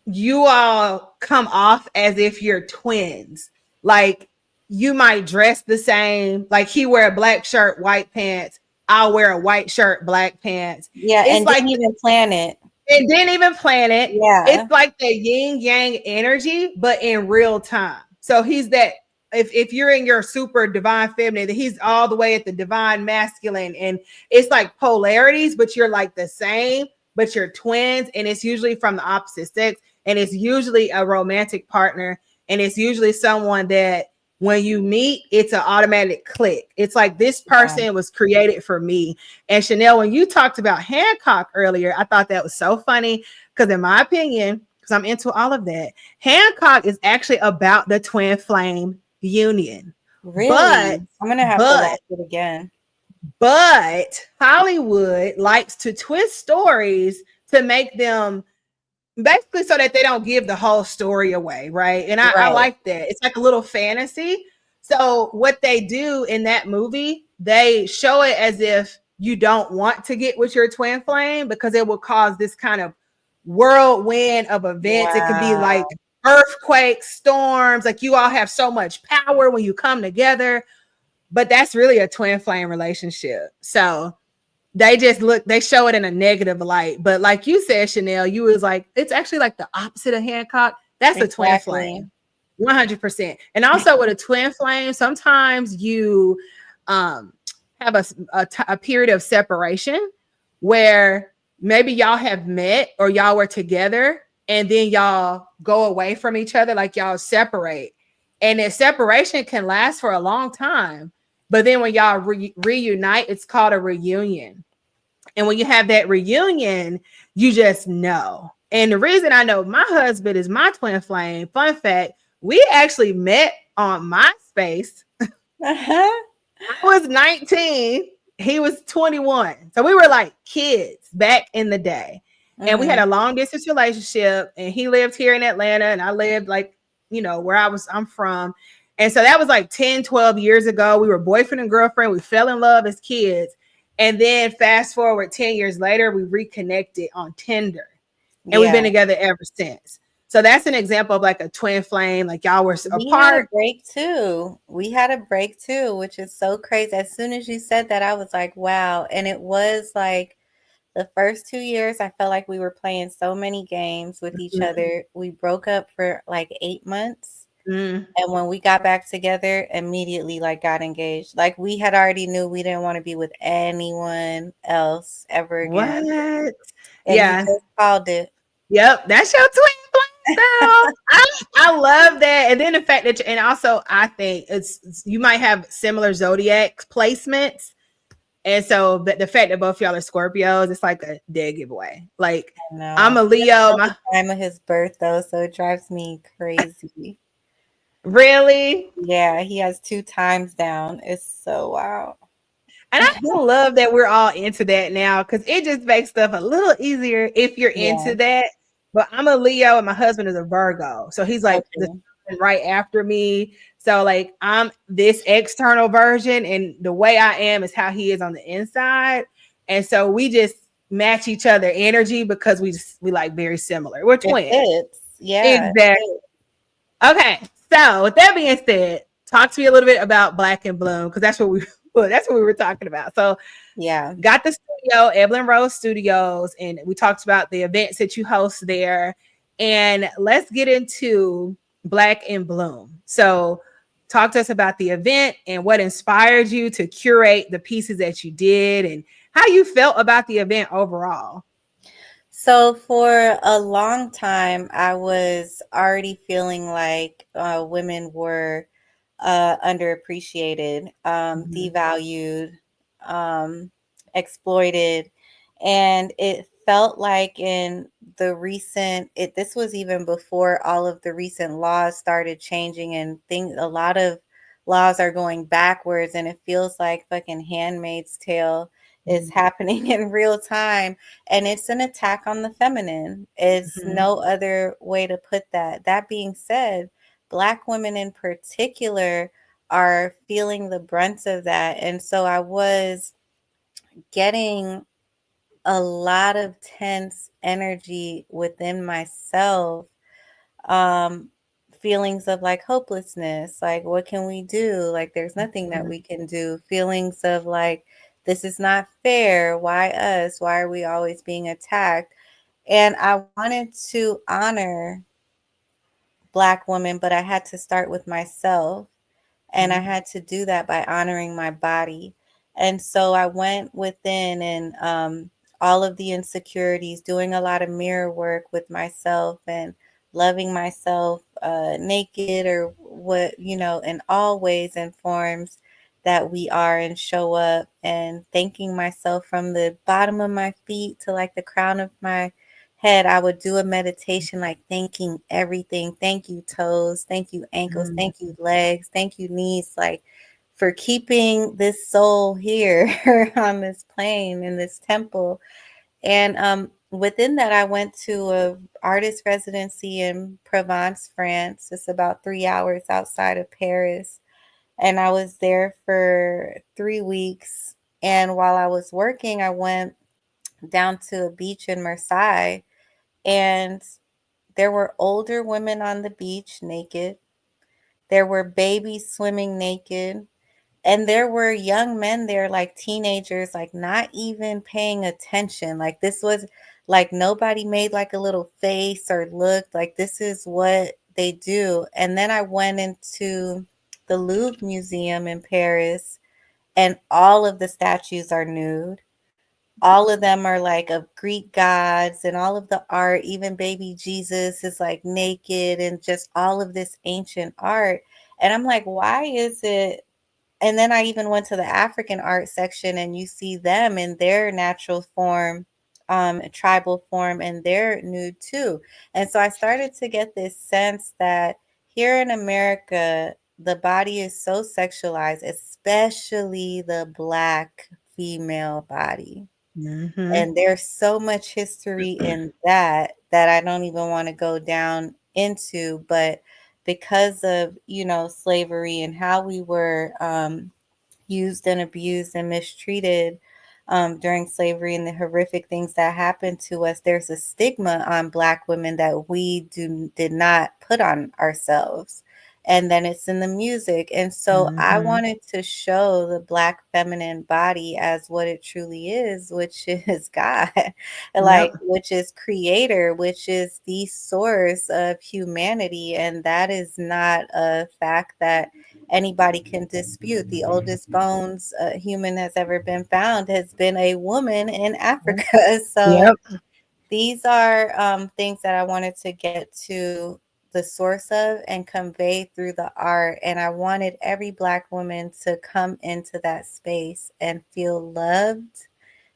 B: you all come off as if you're twins. Like you might dress the same. Like he wear a black shirt, white pants. I'll wear a white shirt, black pants.
C: Yeah,
B: It's
C: and
B: like
C: didn't even plan it.
B: and didn't even plan it.
C: Yeah.
B: It's like the yin yang energy, but in real time. So he's that. If you're in your super divine feminine, he's all the way at the divine masculine, and it's like polarities, but you're like the same, but you're twins, and it's usually from the opposite sex, and it's usually a romantic partner, and it's usually someone that when you meet, it's an automatic click. It's like this
C: Wow.
B: person was created for me. And Chanel, when you talked about Hancock earlier, I thought that was so funny because, in my opinion, because I'm into all of that, Hancock is actually about the twin flame union. But,
C: Really? I'm gonna have to
B: but,
C: watch it again.
B: but Hollywood likes to twist stories to make them basically so that they don't give the whole story away, right? And I
C: Right.
B: like that. It's like a little fantasy. So what they do in that movie, they show it as if you don't want to get with your twin flame because it will cause this kind of whirlwind of events. It can be like
C: Wow.
B: earthquakes, storms, like you all have so much power when you come together, but that's really a twin flame relationship. So they show it in a negative light. But like you said, Chanel, you was like, it's actually like the opposite of Hancock. That's a twin
C: Exactly.
B: flame. 100%. And also with a twin flame, sometimes you um have a period of separation where maybe y'all have met or y'all were together and then y'all go away from each other, like y'all separate. And that separation can last for a long time. But then when y'all reunite, it's called a reunion. And when you have that reunion, you just know. And the reason I know my husband is my twin flame, fun fact, we actually met on MySpace.
C: Uh-huh.
B: I was 19, he was 21. So we were like kids back in the day. And we had a long distance relationship, and he lived here in Atlanta and I lived like, where I'm from. And so that was like 10, 12 years ago. We were boyfriend and girlfriend. We fell in love as kids. And then fast forward 10 years later, we reconnected on Tinder. And we've been together ever since. So that's an example of like a twin flame, like y'all were
C: We had a
B: apart.
C: break too. We had a break too, which is so crazy. As soon as you said that, I was like, wow. And it was like the first 2 years, I felt like we were playing so many games with each other. We broke up for like 8 months. And when we got back together, immediately like got engaged. Like we had already knew we didn't want to be with anyone else ever again.
B: What?
C: And he just called it.
B: Yep, that's your twin flame, girl. I love that. And then the fact that, and also I think you might have similar zodiac placements. And so the fact that both y'all are Scorpios, it's like a dead giveaway. Like I'm a Leo.
C: The time of his birth though, so it drives me crazy.
B: Really?
C: Yeah, he has 2 times down. It's so wild.
B: And I love that we're all into that now, because it just makes stuff a little easier if you're into that. But I'm a Leo and my husband is a Virgo. So he's like right after me. So like I'm this external version, and the way I am is how he is on the inside. And so we just match each other energy because we like very similar. We're twins.
C: Yeah.
B: Exactly. Okay. So with that being said, talk to me a little bit about Black and Bloom, because that's what we were talking about. So got the studio, Evelyn Rose Studios, and we talked about the events that you host there. And let's get into Black and Bloom. So talk to us about the event and what inspired you to curate the pieces that you did and how you felt about the event overall.
C: So for a long time, I was already feeling like women were underappreciated, devalued, exploited. And it felt like in the this was even before all of the recent laws started changing, and a lot of laws are going backwards, and it feels like fucking Handmaid's Tale is happening in real time. And it's an attack on the feminine. It's no other way to put that. That being said, Black women in particular are feeling the brunt of that. And so I was getting a lot of tense energy within myself, feelings of like hopelessness, like what can we do? Like there's nothing that we can do. Feelings of like, this is not fair. Why us? Why are we always being attacked? And I wanted to honor Black women, but I had to start with myself. And I had to do that by honoring my body. And so I went within and all of the insecurities, doing a lot of mirror work with myself and loving myself naked, or what, in all ways and forms that we are and show up, and thanking myself from the bottom of my feet to like the crown of my head. I would do a meditation like thanking everything. Thank you, toes. Thank you, ankles. Thank you, legs. Thank you, knees. Like for keeping this soul here on this plane in this temple. And within that, I went to a artist residency in Provence, France. It's about 3 hours outside of Paris. And I was there for 3 weeks. And while I was working, I went down to a beach in Marseille, and there were older women on the beach naked. There were babies swimming naked. And there were young men there, like teenagers, like not even paying attention. Like this was like nobody made like a little face or looked. Like this is what they do. And then I went into the Louvre Museum in Paris, and all of the statues are nude. all of them are like of Greek gods, and all of the art, even baby Jesus is like naked, and just all of this ancient art. And I'm like, why is it? And then I even went to the African art section, and you see them in their natural form, tribal form, and they're nude too. And so I started to get this sense that here in America, the body is so sexualized, especially the Black female body.
B: Mm-hmm.
C: And there's so much history in that that I don't even want to go down into. But because of, slavery and how we were used and abused and mistreated during slavery and the horrific things that happened to us, there's a stigma on Black women that we did not put on ourselves. And then it's in the music. And so I
B: Mm-hmm.
C: wanted to show the Black feminine body as what it truly is, which is God, like,
B: Yep.
C: which is creator, which is the source of humanity. And that is not a fact that anybody can dispute. The oldest bones a human has ever been found has been a woman in Africa. So
B: Yep.
C: these are things that I wanted to get to the source of and convey through the art. And I wanted every Black woman to come into that space and feel loved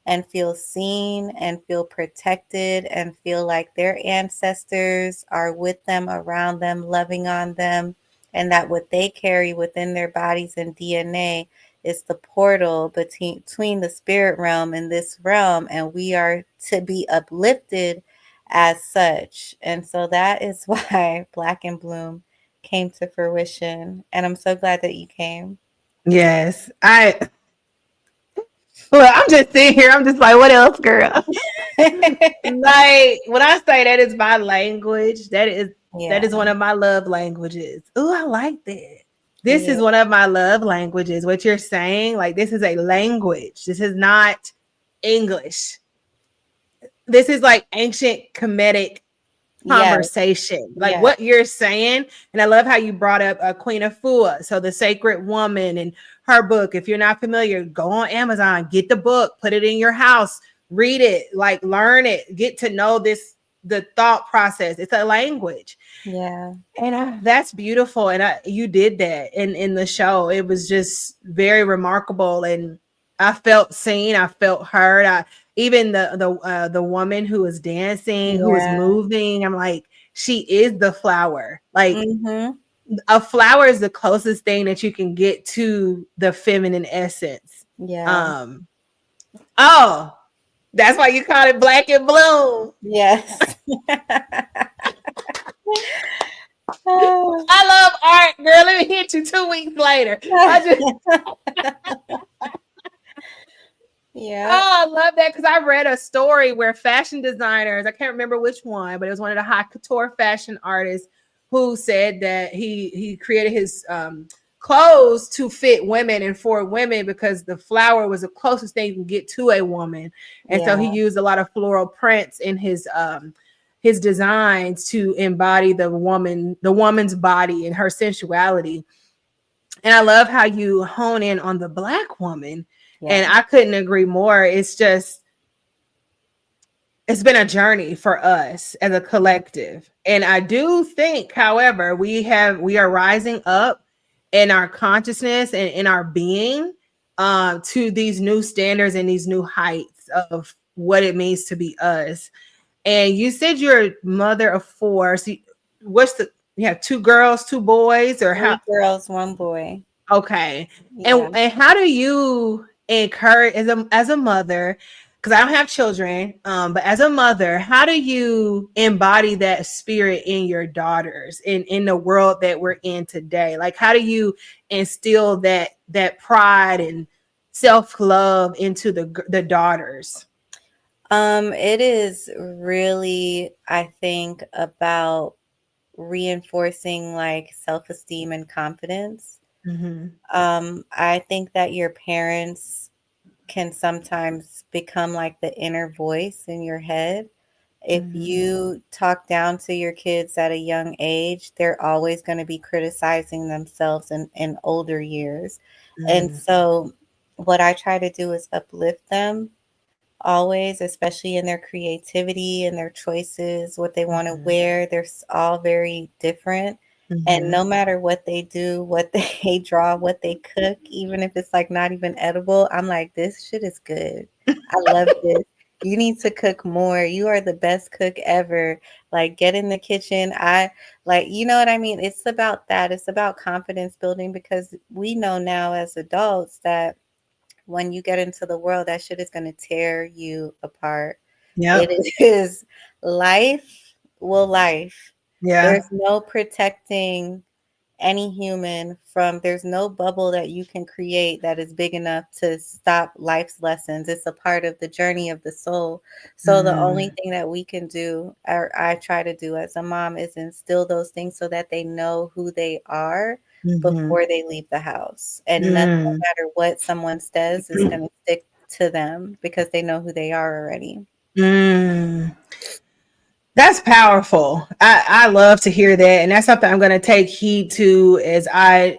C: and feel seen and feel protected and feel like their ancestors are with them, around them, loving on them, and that what they carry within their bodies and DNA is the portal between the spirit realm and this realm, and we are to be uplifted as such. And so that is why Black and Bloom came to fruition. And I'm so glad that you came.
B: Yes. Well, I'm just sitting here. I'm just like, what else, girl? Like when I say that is my language, that is
C: Yeah.
B: one of my love languages. Oh, I like that. This
C: Yeah.
B: is one of my love languages. What you're saying, like this is a language. This is not English. This is like ancient Kemetic
C: Yes.
B: conversation, like
C: Yes.
B: what you're saying. And I love how you brought up Queen Afua, so the sacred woman, and her book. If you're not familiar, go on Amazon, get the book, put it in your house, read it, like learn it, get to know the thought process. It's a language.
C: Yeah.
B: And that's beautiful. And you did that in the show. It was just very remarkable. And I felt seen. I felt heard. Even the woman who was dancing, who was
C: Yeah.
B: moving. I'm like, she is the flower. Like
C: Mhm.
B: a flower is the closest thing that you can get to the feminine essence.
C: Yeah.
B: Um. Oh, that's why you call it Black and Bloom.
C: Yes. Oh.
B: I love art, girl. Let me hit you 2 weeks later. I just
C: Yeah.
B: Oh, I love that because I read a story where fashion designers, I can't remember which one, but it was one of the high couture fashion artists who said that he created his clothes to fit women and for women because the flower was the closest thing you can get to a woman. And so he
C: Yeah.
B: used a lot of floral prints in his designs to embody the woman's body and her sensuality. And I love how you hone in on the Black woman. And
C: Yeah.
B: I couldn't agree more. It's been a journey for us as a collective. And I do think, however, we are rising up in our consciousness and in our being to these new standards and these new heights of what it means to be us. And you said you're a mother of four. So what's you have two girls, two boys, or how?
C: 3 girls, 1 boy.
B: Okay.
C: Yeah.
B: And how do you encourage as a mother? Because I don't have children, but as a mother, how do you embody that spirit in your daughters in the world that we're in today? Like, how do you instill that pride and self love into the daughters?
C: It is really, I think, about reinforcing like self-esteem and confidence.
B: Mm-hmm.
C: I think that your parents can sometimes become like the inner voice in your head. If
B: Mm-hmm.
C: you talk down to your kids at a young age, they're always going to be criticizing themselves in older years. And
B: Mm-hmm.
C: so, what I try to do is uplift them, always, especially in their creativity and their choices, what they want to wear. They're all very different. And no matter what they do, what they draw, what they cook, even if it's like not even edible, I'm like, this shit is good. I love this. You need to cook more. You are the best cook ever. Like, get in the kitchen. I like, you know what I mean? It's about that. It's about confidence building, because we know now as adults that when you get into the world, that shit is going to tear you apart.
B: Yep.
C: It is life will life.
B: Yeah.
C: There's no protecting any human from, there's no bubble that you can create that is big enough to stop life's lessons. It's a part of the journey of the soul. So the only thing that we can do, or I try to do as a mom, is instill those things so that they know who they are before they leave the house. And no matter what someone says is going to stick to them, because they know who they are already.
B: That's powerful. I love to hear that. And that's something I'm going to take heed to as I,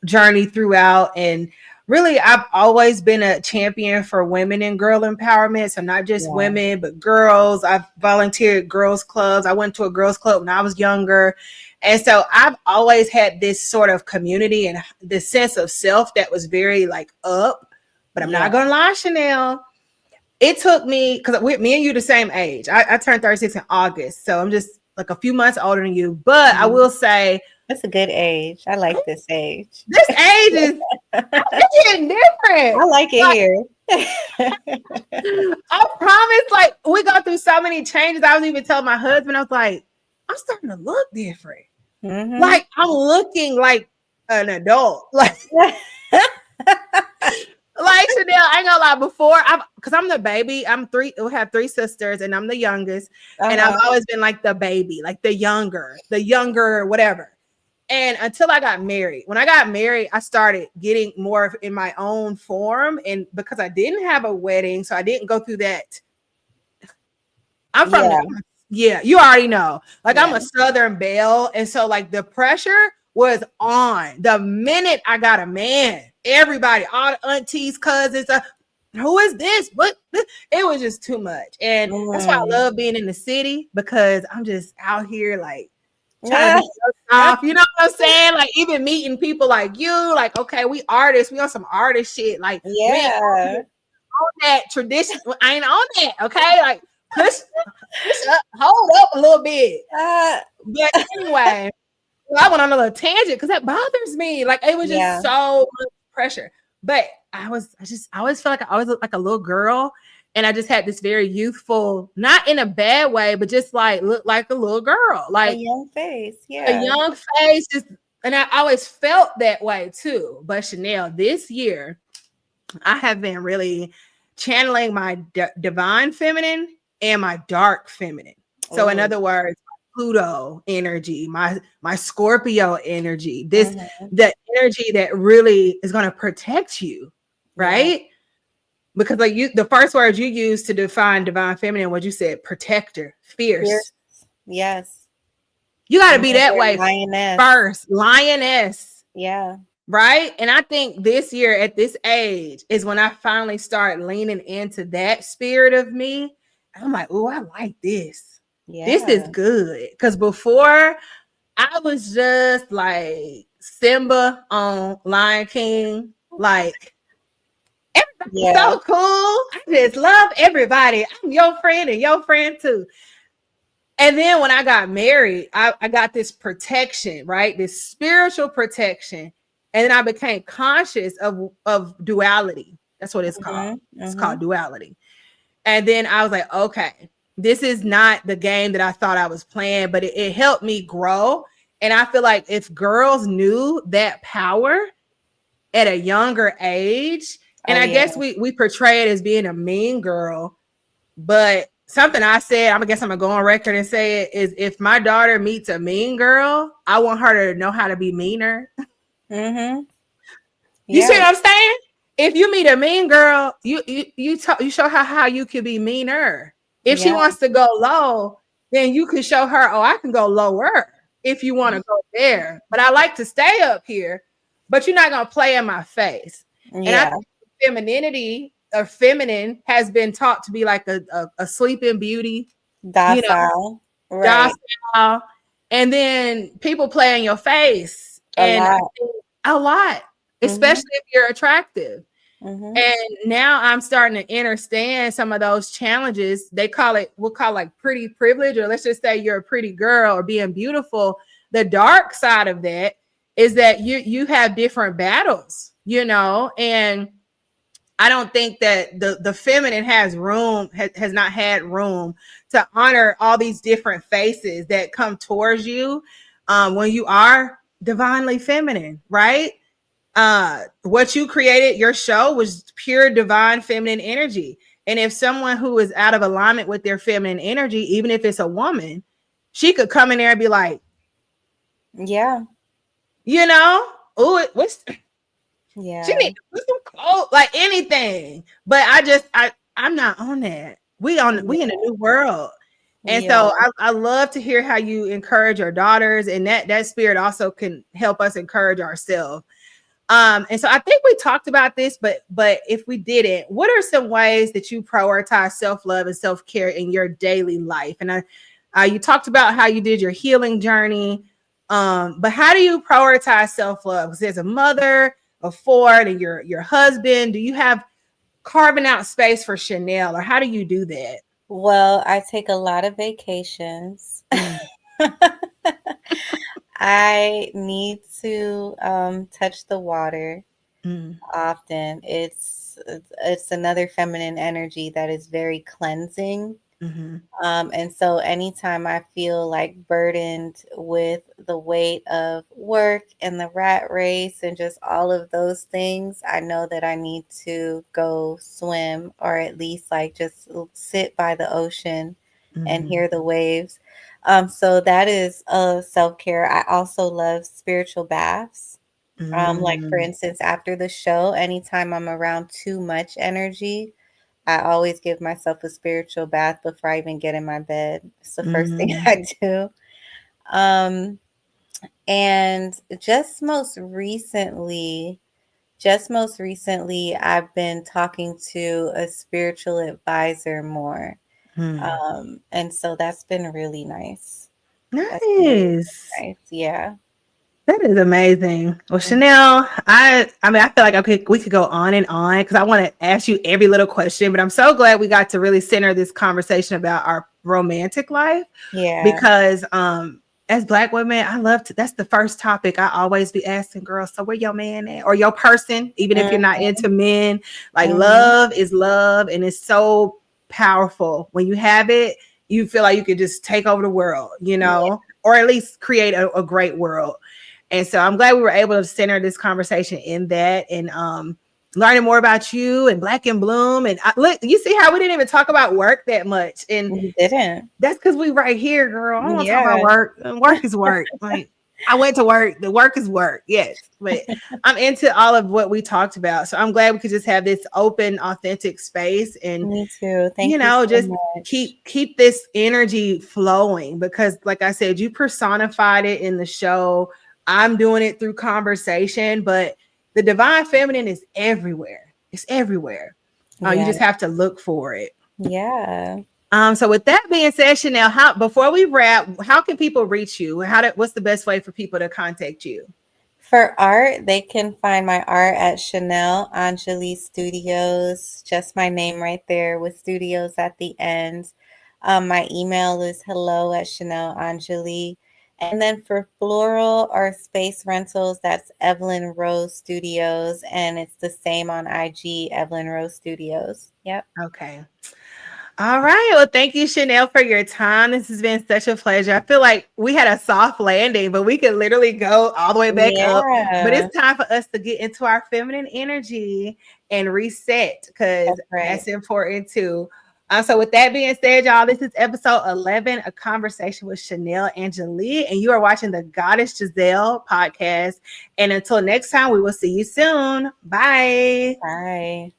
B: journey throughout. And really, I've always been a champion for women and girl empowerment. So not just women, but girls. I've volunteered at girls clubs. I went to a girls club when I was younger. And so I've always had this sort of community and this sense of self that was very like up. But I'm not going to lie, Chanell. It took me, because me and you the same age. I turned 36 in August. So I'm just like a few months older than you. But I will say,
C: that's a good age. I like this age.
B: This age is it's getting different.
C: I like it here.
B: I promise, like, we go through so many changes. I was even telling my husband, I was like, I'm starting to look different. Like, I'm looking like an adult. Like Chanell, I ain't gonna lie. Before, because I'm the baby. We have three sisters, and I'm the youngest. And I've always been like the baby, like the younger, whatever. And until I got married, when I got married, I started getting more in my own form. And because I didn't have a wedding, so I didn't go through that. I'm from you already know. Like, I'm a Southern belle, and so like the pressure was on the minute I got a man. Everybody, all the aunties, cousins, who is this? What? It was just too much. And that's why I love being in the city, because I'm just out here like trying to be so soft. You know what I'm saying? Like, even meeting people like you, like, okay, we artists, we on some artist shit. Like, we ain't on that tradition. I ain't on that. Okay. Like, push up, hold up a little bit. But anyway, I went on a little tangent because that bothers me. Like, it was just so much pressure. But I always felt like I always looked like a little girl. And I just had this very youthful, not in a bad way, but just like look like a little girl. Like
C: a young face.
B: A young face. And I always felt that way too. But Chanell, this year, I have been really channeling my divine feminine and my dark feminine. So in other words, Pluto energy, my Scorpio energy, the energy that really is going to protect you, right? Because like the first word you used to define divine feminine, what you said, protector, fierce.
C: Yes.
B: You got to be that way first. Lioness.
C: Yeah.
B: Right. And I think this year at this age is when I finally start leaning into that spirit of me. I'm like, oh, I like this. Yeah. This is good. Because before, I was just like Simba on Lion King. Like, everybody's so cool. I just love everybody. I'm your friend and your friend too. And then when I got married, I got this protection, right? This spiritual protection. And then I became conscious of duality. That's what it's called. It's called duality. And then I was like, okay, this is not the game that I thought I was playing, but it helped me grow. And I feel like if girls knew that power at a younger age, and I guess we portray it as being a mean girl, but something I said, I guess I'm gonna go on record and say it, is if my daughter meets a mean girl, I want her to know how to be meaner. You see what I'm saying? If you meet a mean girl, you show her how you can be meaner. If she wants to go low, then you can show her, oh, I can go lower if you want to go there. But I like to stay up here, but you're not going to play in my face. And I think femininity or feminine has been taught to be like a sleeping beauty, you know,
C: Docile. Right.
B: docile, and then people play in your face,
C: A
B: and I
C: lot.
B: think a lot,
C: Mm-hmm.
B: especially if you're attractive.
C: Mm-hmm.
B: And now I'm starting to understand some of those challenges. We'll call like pretty privilege, or let's just say you're a pretty girl or being beautiful. The dark side of that is that you have different battles, and I don't think that the feminine has not had room to honor all these different faces that come towards you when you are divinely feminine, right? What you created, your show was pure divine feminine energy. And if someone who is out of alignment with their feminine energy, even if it's a woman, she could come in there and be like,
C: Yeah.
B: oh, what's she
C: Yeah.
B: need to put some clothes, like anything. But I'm not on that. We in a new world. And
C: Yeah.
B: so I love to hear how you encourage your daughters, and that spirit also can help us encourage ourselves. And so I think we talked about this, but if we didn't, what are some ways that you prioritize self-love and self-care in your daily life? And you talked about how you did your healing journey. But how do you prioritize self-love? Because there's a mother of four and your husband. Do you have carving out space for Chanel, or how do you do that?
C: Well, I take a lot of vacations.
B: Mm.
C: I need to touch the water
B: Mm.
C: often. It's another feminine energy that is very cleansing.
B: Mm-hmm.
C: And so anytime I feel like burdened with the weight of work and the rat race and just all of those things, I know that I need to go swim, or at least like just sit by the ocean and
B: Mm-hmm.
C: hear the waves. So that is self-care. I also love spiritual baths. Like for
B: Mm-hmm.
C: instance, after the show, anytime I'm around too much energy, I always give myself a spiritual bath before I even get in my bed. It's the first thing
B: Mm-hmm.
C: I do. Um, and just most recently, I've been talking to a spiritual advisor more.
B: Mm-hmm.
C: And so that's been really nice. That's been really
B: Nice.
C: nice. Yeah.
B: That is amazing. Well,
C: Mm.
B: Chanel, I mean, I feel like we could go on and on because I want to ask you every little question, but I'm so glad we got to really center this conversation about our romantic life
C: Yeah.
B: because as Black women, I love to, that's the first topic I always be asking girls. So where your man at, or your person, even if you're not
C: Mhm.
B: into men, like
C: Mhm.
B: love is love, and it's so powerful. When you have it, you feel like you could just take over the world,
C: Yeah.
B: or at least create a great world. And so I'm glad we were able to center this conversation in that, and learning more about you and Black and Bloom. And look, you see how we didn't even talk about work that much. And
C: You didn't.
B: that's because we right here, girl. I don't want to talk about
C: Yeah.
B: work. Work is work. Like, I went to work. The work is work. Yes. But I'm into all of what we talked about. So I'm glad we could just have this open, authentic space, and
C: Me too. Thank you so
B: just
C: much.
B: keep this energy flowing, because like I said, you personified it in the show. I'm doing it through conversation, but the divine feminine is everywhere. It's everywhere. You
C: Yeah.
B: just have to look for it.
C: Yeah.
B: So with that being said, Chanel, before we wrap, how can people reach you? What's the best way for people to contact you?
C: For art, they can find my art at Chanell Angeli Studios. Just my name right there with studios at the end. My email is hello@ChanelAngeli. And then for floral or space rentals, that's Evelyn Rose Studios. And it's the same on IG, Evelyn Rose Studios. Yep.
B: Okay. All right. Well, thank you, Chanel, for your time. This has been such a pleasure. I feel like we had a soft landing, but we could literally go all the way back up. But
C: Yeah,
B: it's time for us to get into our feminine energy and reset, because
C: that's right.
B: that's important too. So, with that being said, y'all, this is episode 11, a conversation with Chanell Angeli, and you are watching the Goddess Giselle podcast. And until next time, we will see you soon. Bye.
C: Bye.